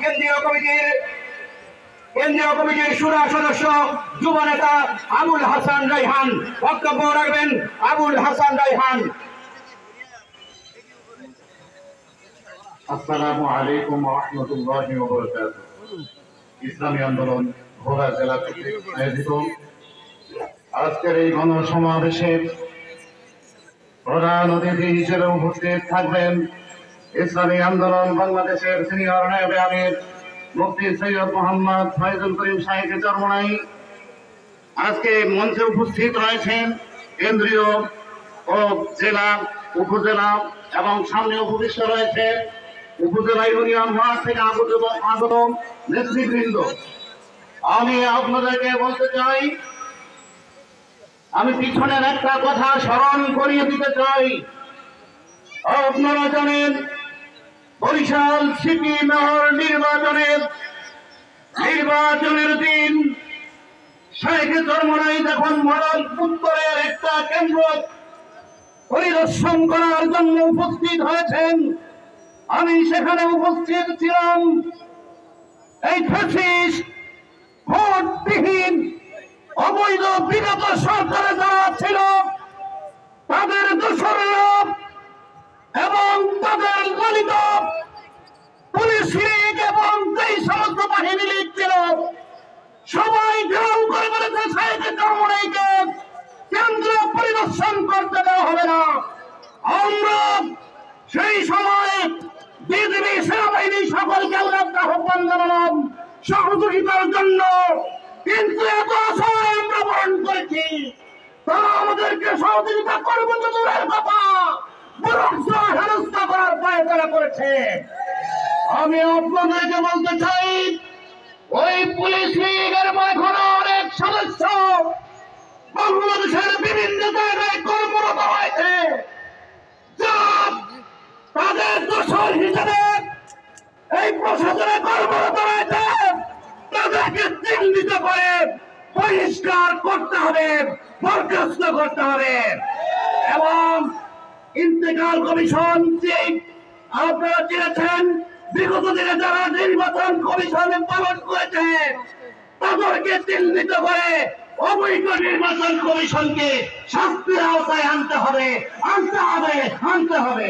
কেন্দ্রীয় কমিটির সুরা সদস্য যুব নেতা আবুল হাসান রায়হান। বক্তব্য রাখবেন আবুল হাসান রায়হান। আসসালামু আলাইকুম ওয়া রাহমাতুল্লাহি ওয়া বারাকাতুহু। ইসলামী আন্দোলন ভোলা জেলা কর্তৃক আয়োজিত আজকের এই গণসমাবেশে প্রধান অতিথি হিসেবে উপস্থিত থাকবেন ইসলামী আন্দোলন বাংলাদেশের সিনিয়র নায়েব আমির মুফতি সৈয়দ মোহাম্মদ ফয়জুল করিম সাহেবের চরমনাই। আজকে মঞ্চে উপস্থিত রয়েছেন কেন্দ্রীয় ও জেলা, উপজেলা এবং সামনে উপবিষ্ট রয়েছে উপজেলা ইউনিয়ন ওয়ার্ড থেকে আগত নেতৃবৃন্দ। আমি আপনাদেরকে বলতে চাই, আমি পিছনের একটা কথা স্মরণ করিয়ে দিতে চাই। আপনারা জানেন বরিশাল সিটি মেয়র নির্বাচনের দিন শেখ চরমনাই যখন মডেল উত্তরের একটা কেন্দ্র পরিদর্শন করার জন্য উপস্থিত হয়েছেন, আমি সেখানে উপস্থিত ছিলাম। এই ফ্যাসিস্ট ভোটবিহীন অবৈধ বিগত সরকারে যারা ছিল তাদের দোসররা এবং তাদের দলিত পুলিশ লীগ এবং যেই সমস্ত বাহিনী লীগ ছিল সবাই ঘেরাও করে বলেছে শেখ চরমনাইকে কেন্দ্র পরিদর্শন করতে দেওয়া হবে না। আমরা সেই সময় বিজেপি সেনাবাহিনী সকলকে আহ্বান জানালাম সহযোগিতার জন্য, কিন্তু এত আশায় আমরা বরণ করেছি তারা আমাদেরকে সহযোগিতা করবে তো দূরের কথা, বরং হেনস্থা করার পায়তারা করেছে। আমি আপনাদেরকে বলতে চাই, ওই পুলিশ লীগের এখনো অনেক সদস্য বাংলাদেশের বিভিন্ন জায়গায় কর্মরত রয়েছে, তাদের দোষর হিসেবে এই প্রশাসনে কর্মরত রয়েছে। তাদেরকে চিহ্নিত করে বহিষ্কার করতে হবে, বরখাস্ত করতে হবে। এবং ইন্তেকাল কমিশন যে আপনারা চেয়েছেন, বিগত দিনে যারা নির্বাচন কমিশনে পালন করেছে তাদেরকে চিহ্নিত করে অবৈধ নির্বাচন কমিশনকে শাস্তির আওতায় আনতে হবে।